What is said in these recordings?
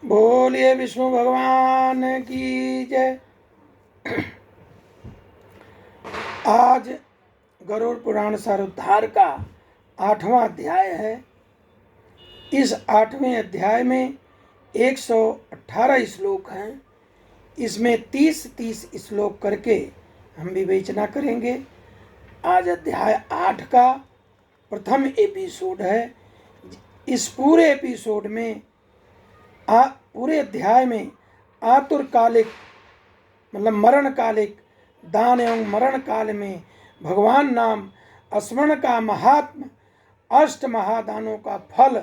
बोलिए विष्णु भगवान की जय। आज गरुड़ पुराण सारोद्धार का 8वां अध्याय है। इस 8वें अध्याय में 118 श्लोक हैं। इसमें 30-30 श्लोक करके हम विवेचना करेंगे। आज अध्याय 8 का प्रथम एपिसोड है। इस पूरे एपिसोड में पूरे अध्याय में आतुरकालिक मतलब मरणकालिक दान एवं मरण काल में भगवान नाम स्मरण का महात्म, अष्ट महादानों का फल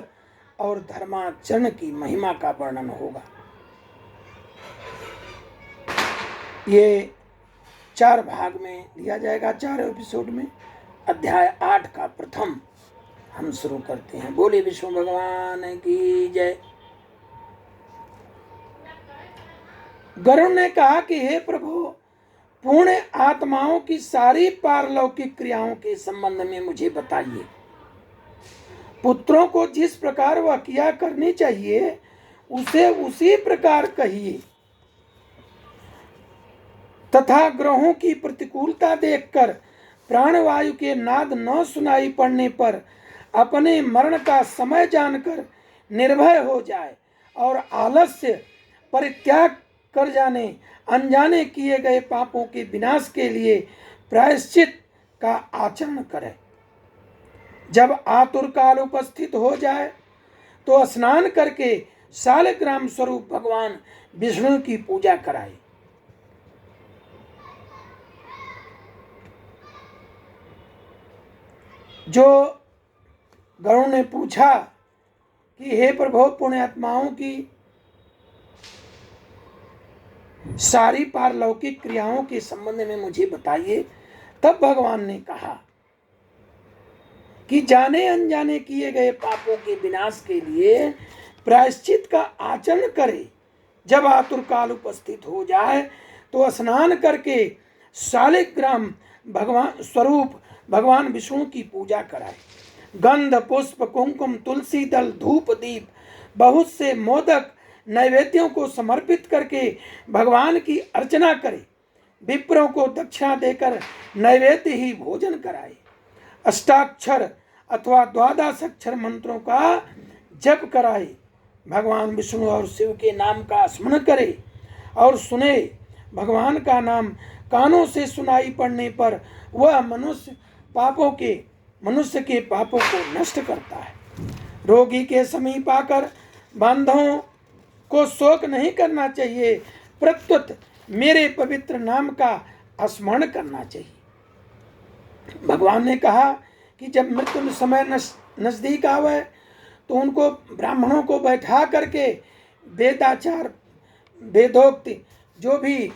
और धर्माचरण की महिमा का वर्णन होगा। ये 4 भाग में दिया जाएगा, 4 एपिसोड में। अध्याय 8 का प्रथम हम शुरू करते हैं। बोले विष्णु भगवान की जय। गरुड़ ने कहा कि हे प्रभु, पूर्ण आत्माओं की सारी पारलौकिक क्रियाओं के संबंध में मुझे बताइए। पुत्रों को जिस प्रकार वह किया करनी चाहिए उसे उसी प्रकार कहिए, तथा ग्रहों की प्रतिकूलता देखकर प्राणवायु के नाद न सुनाई पड़ने पर अपने मरण का समय जानकर निर्भय हो जाए और आलस्य परित्याग कर जाने अनजाने किए गए पापों के विनाश के लिए प्रायश्चित का आचरण करे। जब आतुर काल उपस्थित हो जाए तो स्नान करके शालिग्राम स्वरूप भगवान विष्णु की पूजा कराए। जो गरुड़ ने पूछा कि हे प्रभु, पुण्यात्माओं की सारी पारलौकिक क्रियाओं के संबंध में मुझे बताइए, तब भगवान ने कहा कि जाने अनजाने किए गए पापों के विनाश के लिए प्रायश्चित का आचरण करे। जब आतुर काल उपस्थित हो जाए तो स्नान करके शालिग्राम भगवान स्वरूप भगवान विष्णु की पूजा कराए। गंध पुष्प कुंकुम तुलसी दल धूप दीप बहुत से मोदक नैवेद्यों को समर्पित करके भगवान की अर्चना करे। विप्रों को दक्षिणा देकर नैवेद्य ही भोजन कराए। अष्टाक्षर अथवा द्वादश अक्षर मंत्रों का जप कराए। भगवान विष्णु और शिव के नाम का स्मरण करे और सुने। भगवान का नाम कानों से सुनाई पड़ने पर वह मनुष्य के पापों को नष्ट करता है। रोगी के समीप आकर बांधवों को शोक नहीं करना चाहिए, प्रत्युत मेरे पवित्र नाम का स्मरण करना चाहिए। भगवान ने कहा कि जब मृत्यु समय नजदीक आवे तो उनको ब्राह्मणों को बैठा करके वेदाचार वेदोक्ति जो भी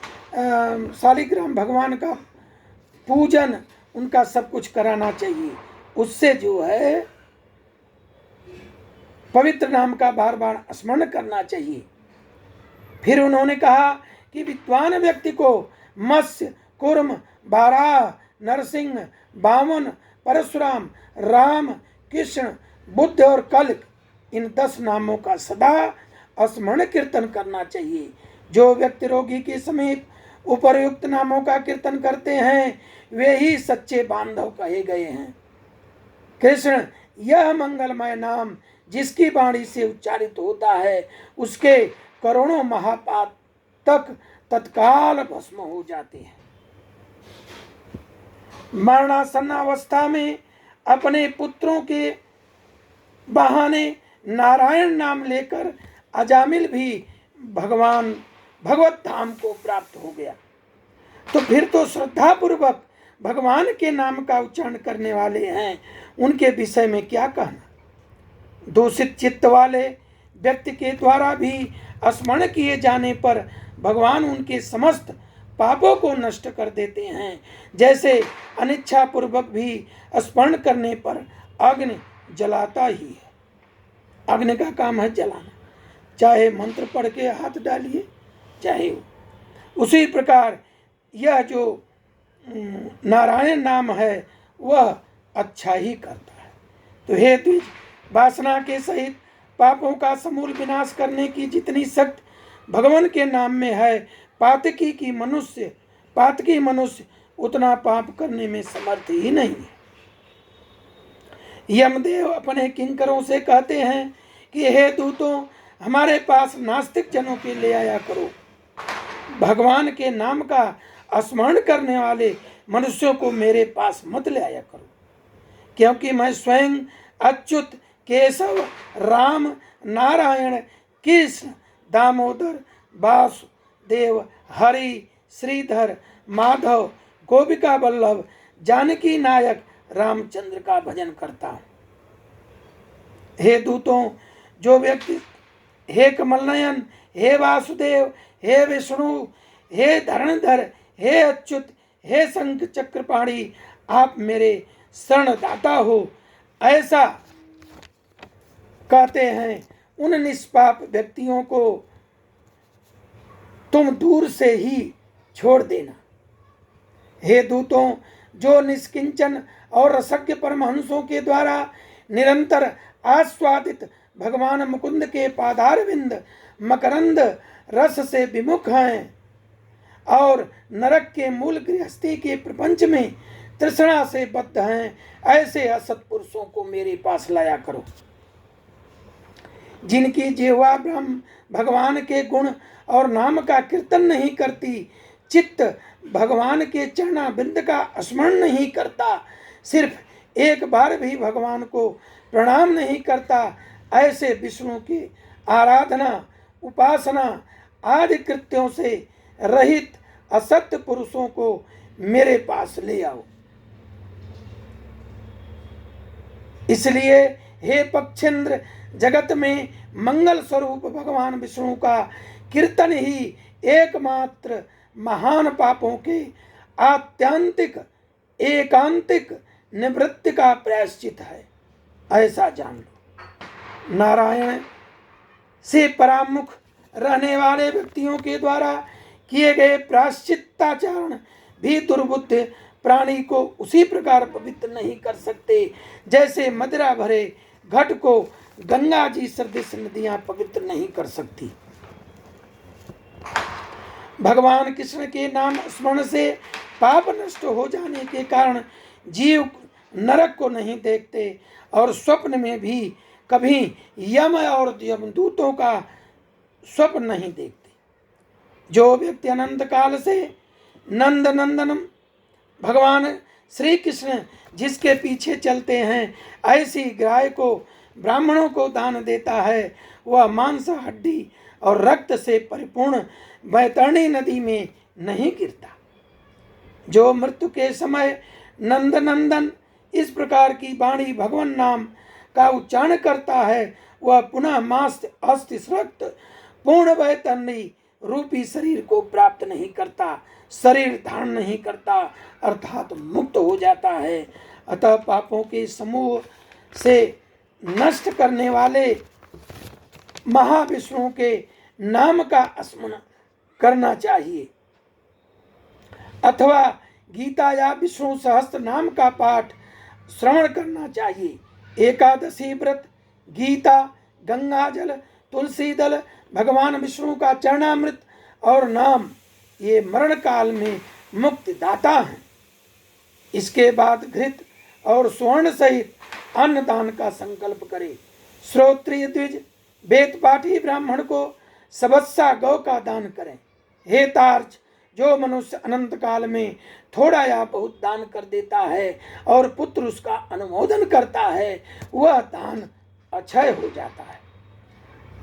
शालिग्राम भगवान का पूजन उनका सब कुछ कराना चाहिए। उससे जो है पवित्र नाम का बार बार स्मरण करना चाहिए। फिर उन्होंने कहा कि विद्वान व्यक्ति को मत्स्य कूर्म बाराह नरसिंह वामन परशुराम राम कृष्ण बुद्ध और कल्क इन 10 नामों का सदा स्मरण कीर्तन करना चाहिए। जो व्यक्ति रोगी के समीप उपर्युक्त नामों का कीर्तन करते हैं वे ही सच्चे बांधव कहे गए हैं। कृष्ण यह मंगलमय नाम जिसकी वाणी से उच्चारित होता है उसके करोड़ों महापाप तक तत्काल भस्म हो जाते हैं। मरणासन्नावस्था में अपने पुत्रों के बहाने नारायण नाम लेकर अजामिल भी भगवत धाम को प्राप्त हो गया। तो फिर तो श्रद्धा पूर्वक भगवान के नाम का उच्चारण करने वाले हैं, उनके विषय में क्या कहना। दूषित चित्त वाले व्यक्ति के द्वारा भी स्मरण किए जाने पर भगवान उनके समस्त पापों को नष्ट कर देते हैं। जैसे अनिच्छा पूर्वक भी स्मरण करने पर अग्नि जलाता ही है। अग्नि का काम है जलाना, चाहे मंत्र पढ़ के हाथ डालिए चाहे उसी प्रकार यह जो नारायण नाम है वह अच्छा ही करता है। तो हे द्विज, वासना के सहित पापों का समूल विनाश करने की जितनी शक्ति भगवान के नाम में है, पातकी मनुष्य उतना पाप करने में समर्थ ही नहीं है। यमदेव अपने किंकरों से कहते हैं कि हे दूतों, हमारे पास नास्तिक जनों के ले आया करो। भगवान के नाम का स्मरण करने वाले मनुष्यों को मेरे पास मत ले आया करो, क्योंकि मैं स्वयं अच्युत, केशव, राम, नारायण, कृष्ण, दामोदर, वासुदेव, हरि, श्रीधर, माधव, गोपिका वल्लभ, जानकी नायक रामचंद्र का भजन करता हूँ। हे दूतों, जो व्यक्ति हे कमलनयन, हे वासुदेव, हे विष्णु, हे धरणधर, हे अच्युत, हे शंख चक्रपाणी, आप मेरे शरणदाता हो, ऐसा कहते हैं, उन निष्पाप व्यक्तियों को तुम दूर से ही छोड़ देना। हे दूतों, जो निष्किंचन और रसज्ञ परमहंसों के द्वारा निरंतर आस्वादित भगवान मुकुंद के पादारविंद मकरंद रस से विमुख हैं और नरक के मूल गृहस्थी के प्रपंच में तृष्णा से बद्ध हैं, ऐसे असत पुरुषों को मेरे पास लाया करो। जिनकी जिह्वा ब्रह्म भगवान के गुण और नाम का कीर्तन नहीं करती, चित्त भगवान के चरणाबिंद का स्मरण नहीं करता, सिर्फ एक बार भी भगवान को प्रणाम नहीं करता, ऐसे विष्णु की आराधना, उपासना आदि कृत्यों से रहित असत्य पुरुषों को मेरे पास ले आओ। इसलिए हे पक्षेंद्र, जगत में मंगल स्वरूप भगवान विष्णु का कीर्तन ही एकमात्र महान पापों के आत्यंतिक एकांतिक निवृत्ति का प्रायश्चित है, ऐसा जान लो। नारायण से परामुख रहने वाले व्यक्तियों के द्वारा किए गए प्रायश्चित्ताचरण भी दुर्बुद्ध प्राणी को उसी प्रकार पवित्र नहीं कर सकते जैसे मदिरा भरे घट को गंगा जी सदृश नदियां पवित्र नहीं कर सकती। भगवान कृष्ण के नाम स्मरण से पाप नष्ट हो जाने के कारण जीव नरक को नहीं देखते और स्वप्न में भी कभी यम और यमदूतों का स्वप्न नहीं देखते। जो व्यक्ति अनंत काल से नंद नंदनम भगवान श्री कृष्ण जिसके पीछे चलते हैं, ऐसी गाय को ब्राह्मणों को दान देता है, वह मांस, हड्डी और रक्त से परिपूर्ण बैतरणी नदी में नहीं गिरता। जो मृत्यु के समय नंद नंदन इस प्रकार की वाणी भगवान नाम का उच्चारण करता है, वह पुनः मांस, अस्थि, रक्त पूर्ण बैतरणी रूपी शरीर को प्राप्त नहीं करता, शरीर धारण नहीं करता, अर्थात मुक्त हो जाता है। अतः पापों के समूह से नष्ट करने वाले महाविष्णु के नाम का स्मरण करना चाहिए, अथवा गीता या विष्णु सहस्त्र नाम का पाठ श्रवण करना चाहिए। एकादशी व्रत, गीता, गंगा जल, तुलसी दल, भगवान विष्णु का चरणामृत और नाम, ये मरण काल में मुक्ति दाता हैं। इसके बाद घृत और स्वर्ण सहित अन्न दान का संकल्प करे। श्रोत्रिय द्विज वेद पाठी ब्राह्मण को सबस्सा गौ का दान करें। हे तार्च, जो मनुष्य अनंत काल में थोड़ा या बहुत दान कर देता है और पुत्र उसका अनुमोदन करता है, वह दान अक्षय हो जाता है।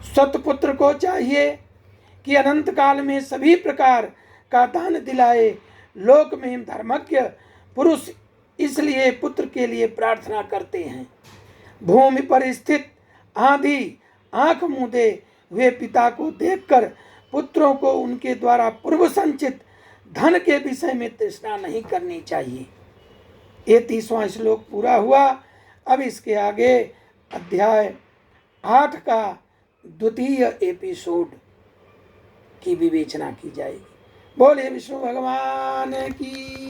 सतपुत्र को चाहिए कि अनंत काल में सभी प्रकार का दान दिलाए। लोक में धर्मज्ञ पुरुष इसलिए पुत्र के लिए प्रार्थना करते हैं। भूमि पर स्थित आंधी आंख मूंदे हुए पिता को देखकर पुत्रों को उनके द्वारा पूर्व संचित धन के विषय में तृष्णा नहीं करनी चाहिए। ये 30वां श्लोक पूरा हुआ। अब इसके आगे अध्याय 8 का द्वितीय एपिसोड की विवेचना की जाएगी। बोले विष्णु भगवान की।